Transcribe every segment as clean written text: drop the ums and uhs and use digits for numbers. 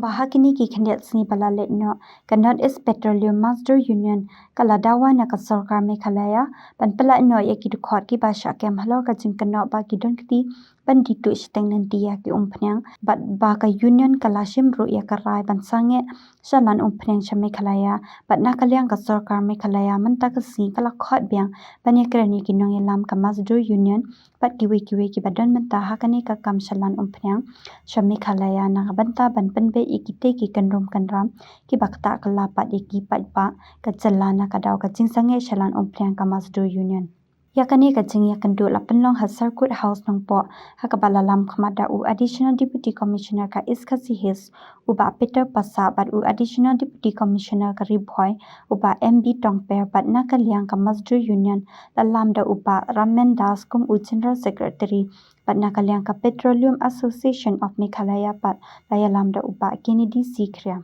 bahakini ki khandet sni balale no kanot is petroleum master union kala dawa na ka sarkar Meghalaya pan pala no ya ki dukhot ki ba sha kem halo ka jing kanot ba ki don kiti pan di tu steng nan dia ki umpnyang bat ba ka union kala shim ru ya ka rai ban sange shalan umpnyang sha Meghalaya bat na kalyang ka sarkar Meghalaya man ta ka si kala khot byang pan ya krani ki nong lam ka master union pat kiwe ki badon man ta hakani ka kam shalan umpnyang sha Meghalaya na banta ban penbe ikite ki kanrom kanram ki bakta kala pat ki pat pa ka chalana ka daw ka chingsange shalan umplyang ka master union yakani ka ching yakandu la penlong ha circuit house nong po hakabala lam khamada u additional deputy commissioner ka iskasi his uba Peter Pasa bat u additional deputy commissioner ka ribhoi uba MB Tongper bat na kalyang ka master union la lam da uba Ramen Das kum u general secretary pat na kalyang ka petroleum association of Meghalaya pat la lam da uba Kennedy Sikria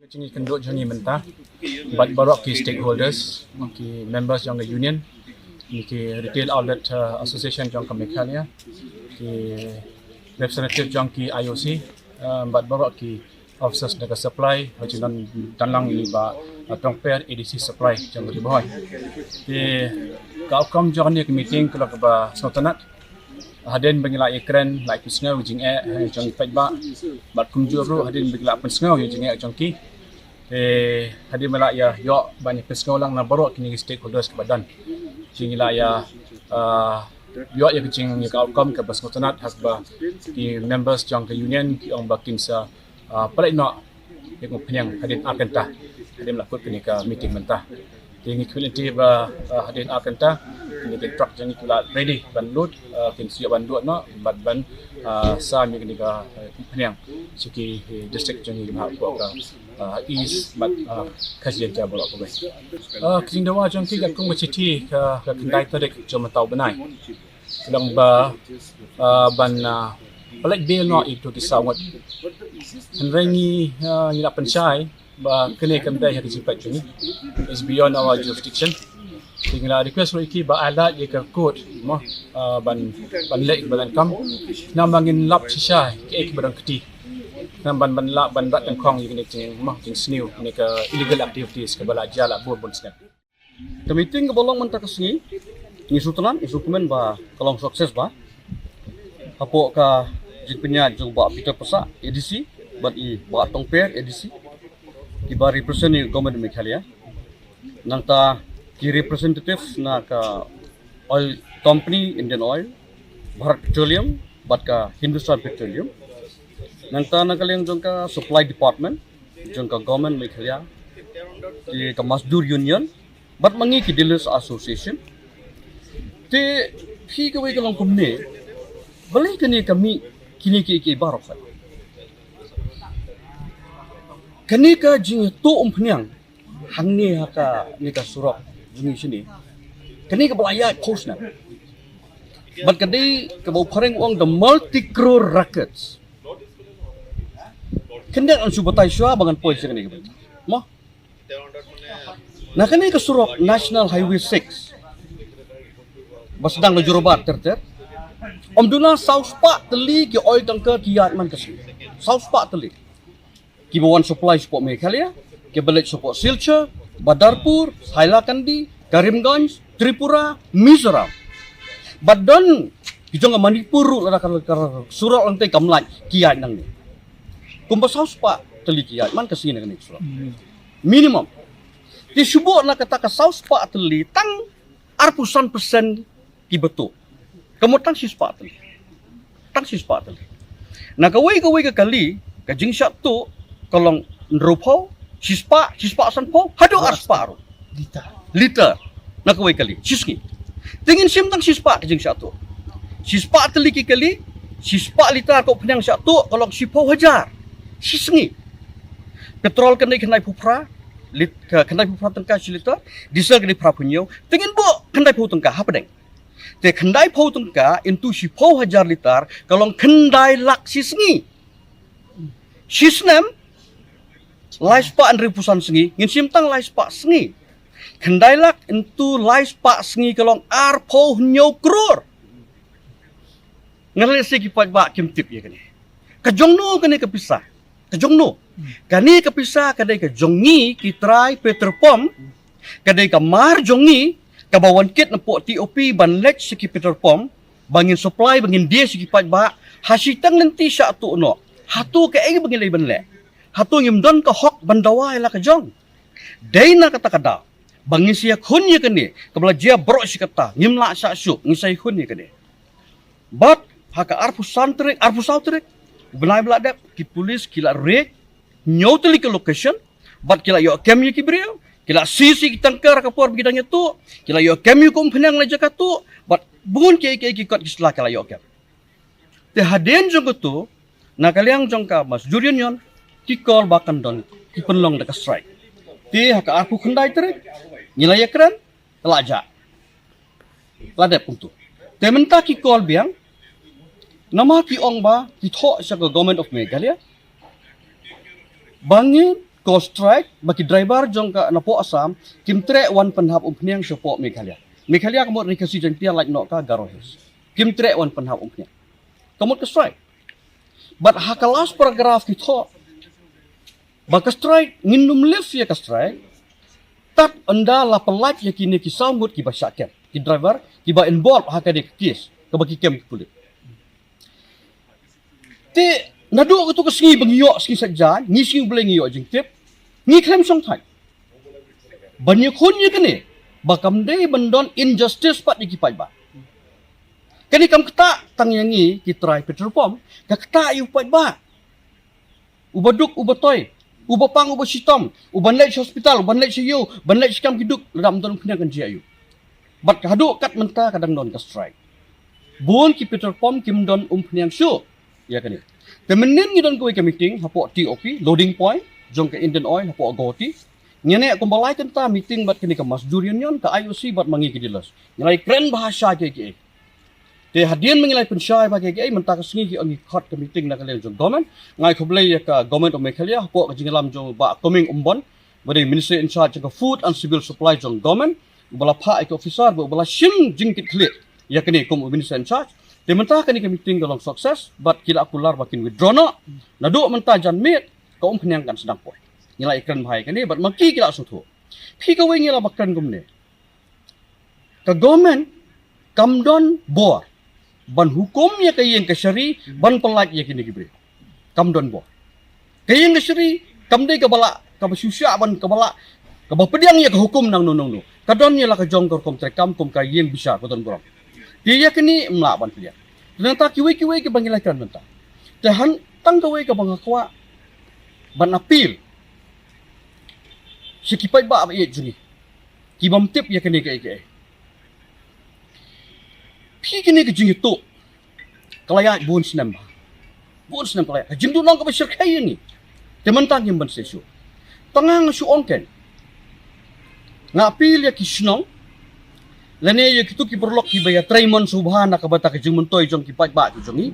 Ini kenduk jangi mentah, but barok ki stakeholders, ki members yang the union, ki retail outlet association yang ke Meghalaya, ki representative yang ki IOC, but barok ki officers dekat supply, macam dalang ni ba Tongper ADC supply yang di bawah. Ki outcome jangan ni meeting kalau ke ba Sultanat. Hadin bangila ikran like pisngau jing jang pet ba bat kumjuru hadin bangila pisngau jing jang ki hadin mala ya yo banyak pisngau lang na barok kini stakeholders ke badan jingila ya yo ya kicing ya outcome ke bas ngotanat hasba di members jang ke union ki ong bakin sa palai no yang penyang hadin akanta hadin lakut kini ke meeting mentah tinggi kualiti ba hadin akanta ini truck yang ikula ready ban load kin siap ban load no ban sa mi kini ka penyang siki district yang ini ko ka east but kajian dia bolak ko king dawa jang ki kat kong city ka kendai tarik jom tau benai sedang ba ban palak bill no itu kisawat henrengi ila penchai ba kene kendai ha kisipat ni is beyond our jurisdiction tinggal request roiki ba alat ye ka court mo ban lek balan kam namangin lap sisha ke barang keti nam ban lap ban rat tangkong ye ni mo ting snew ni ka illegal activities ke bala jala bor bon snap the meeting ke bolong man takasni ni sultanan isu komen ba kalong sukses ba apo ka jipnya jong ba Peter Pasa ADC bat I ba Tongper ADC ki ba represent ni government Meghalaya nang ta ki representative na ka oil company Indian Oil, Bharat Petroleum, bat ka Hindustan Petroleum. Nang ta nakaling jong ka supply department, jong ka government Meghalaya, ki ka Mazdoor Union, bat mangi ki dealers association. Te phi ka way ka lang kumne, balay kani kami kini ki barok. Kani ka jing to umpnyang hangni haka ni ka surok ini sini. Kani ka balaya post na. But kani ka bau pareng uang the multi-crore records. Kani ang subatay siya bangan points kani ka. Mo? Na kani ka surok National Highway 6. Basdang na jurubat ter. Duna South Park teli ki oil tanker kiat man kasi. South Park teli. Kibawan supply support Meghalaya, Kebelet support Silchar, Badarpur, Hailakandi, Karimganj, Tripura, Mizoram. Badan hijau nga Manipur la surat lang tay kamlat kiat nang ni. Kung basaw pa tali kiat man kasi na kanit surat. Minimum. Di subo na kata ka saus pa tali tang 100% kibeto. Kamutan sis pa tali. Tang sis pa tali. Nakaway ka kali kajing syat tu kalong nrupaw sispa asan po hado asparo liter nakaway kali siski tingin simtang sispa kajing satu sispa teliki kali sispa liter ko penyang satu kalong sipaw hajar sisngi petrol kanai pupra kanai pupra tengka liter diesel kanai pupra punyo tingin bo kanai pupra tengka apa deng te kanai pupra tengka into sipaw hajar liter kalong kanai lak sisngi sisnem lais pa an ripusan sengi ngin simtang lais pa sengi kendailak into lais pa sengi kalong arpo nyo kror ngalai segi pat ba kim tip ya kani Kajongno kani kepisah. Kajongno. Kani kepisah kadai ke jongi kitrai Peterpom kadai ke mar jongi kabawan kit na po TOP banlek siki Peterpom bangin supply bangin dia siki pat ba hasitang nanti sya tu no. Hatu ke ai bangin lai banlek. Hatu ngimdon ka hok bandawa ila ka jong. Dai na kata kada. Bangin siya khunnya kani kabla dia bro si kata ngimla sya syuk ngisai khunnya kani. But haka arpu sautrek benai beladap ki polis kila rek nyoteli ke location but kila yo kami ki brio kila sisi ki tangkar ka por bidangnya tu kila yo kami ko penang la jaka tu but bun ki kot kisla kala yo kem te haden jong tu na kaliang jong ka mas jurion ki call bakan don ki penlong da strike te haka arpu khandai trek nilai ekran laja ladap puntu te menta ki call biang nama ki ong ba ki tho sa government of Meghalaya bangin ko strike bagi driver jong ka napo Assam kim tre wan panhap umpniang sopo Meghalaya kamot rikasi jantia like no ka garohes kim tre wan panhap umpniang kamot ka strike but hakalas paragraph ki tho baka strike nginum lift ya ka strike tat anda la pelat ya kini ki sambut ki basyaken ki driver ki ba involve hakade case ka bagi kem kulit te nadu ko to kasi bangyo ski sajjan ni sing boleh ngiyo jing tip ni claim song thai banyak khunnya kene bakam dei bendon injustice pat di kipai ba kani kam kata tangyangi ki try Peterpom ka kata yu pat ba ubaduk ubatoy ubapang ubasitom ubanlek hospital ubanlek siyo banlek skam kiduk ram don punya kan jiayu bat hadu kat menta kadang don ka strike bun ki Peterpom kim don punya syu ya kani temenin ni don ko ke meeting hapo TOP loading point jong ke Indian Oil hapo agoti nyene ko balai kenta meeting bat kini ke Mas Jurion yon ke IOC bat mangi ke dilas nyalai keren bahasa ke te hadian mengilai pensyai bagi ke menta ke sengi ki angi khot ke meeting na kalian jong government ngai ko blai ka government of Meghalaya hapo ke jingalam jong ba coming umbon bade minister in charge ke food and civil supply jong government bala pa ke officer bala sim jingkit klik ya kini ko minister in charge dia mentah kani ke meeting dalam sukses but kila akular bakin withdraw no nadu mentah jan meet ka penyangkan sedang poy nilai ikran bahai kani but maki kila sutu phi ka wengi la bakkan gumne ka government kamdon bor ban hukum ya kayen ke syari ban pelak ya kini gibre kamdon bor kayen ke syari kamdai ka bala ka basusya ban ka bala ka bapediang ya ka hukum nang nunung kadon ya la ka jong kom trekam kom kayen bisa koton borong dia kini melawan dia. Ternyata kiwe-kiwe ke bangilakan mentah. Tahan tang kawe ke bangakwa ban apil. Sekipai ba abye juni. Kibam tip ya kini ke. Pi kini ke juni tu. Kalaya bun senam. Bun senam kalaya. Jindu nang ke besar kaya ni. Temantang yang ban sesu. Tangang su onken. Ngapil ya kisnong. Lane ye kitu ki perlok ki baya Traimon Subhana ka bata ka jing muntoy jong ki ba ki jongi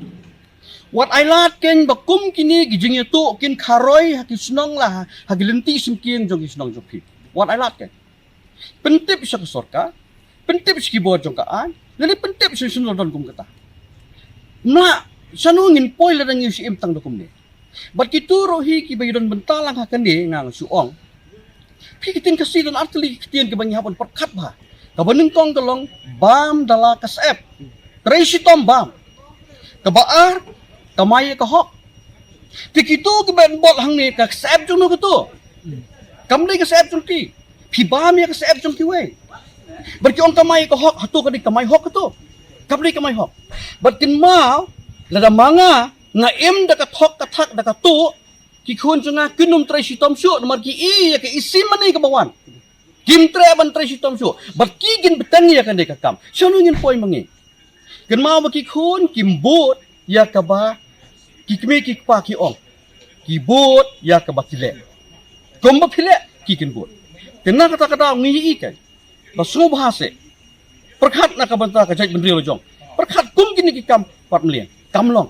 wat ai lat ken bakum kini ki jing tu kin kharoi ha ki snong la ha ki lenti sim kin jong ki snong jong ki wat ai lat ken pentip sa ka sorka pentip ki bo jong ka an lane pentip sa sunod don kum kata na sanungin poy la dang si imtang dokum ni bat ki turo hi ki bayudon bentalang ha kan ni ngang suong pi kitin kasi don artli kitin ke bangi hapon perkat ba kabaneng tong kalong bam dala kasep Tracy tom bam kabaar kamay ka hok tikitu ke ben bol hang ni ka kasep jung no to kamdai kasep jung ti pibam ya kasep jung ti we berki on kamay ka hok hatu ka di kamay hok to kamdai kamay hok berkin mau lada manga nga im da ka thok ka thak da ka tu ki khun chunga kinum Tracy tom shu nomor ki ya ke isim mani ka bawan Kim tre ban tre sitom su bat kigin betang ya kan deka kam sonungin poy mangi ken mau baki khun kim bot ya ka ba ki kme ki pa ki ong ki bot ya ka ba kile kom ba kile ki kin bot kena kata-kata ngi ikan ba su bahase perkhat na ka banta ka jaj bendri lo jong perkhat kum kini ki kam pat mliang kam long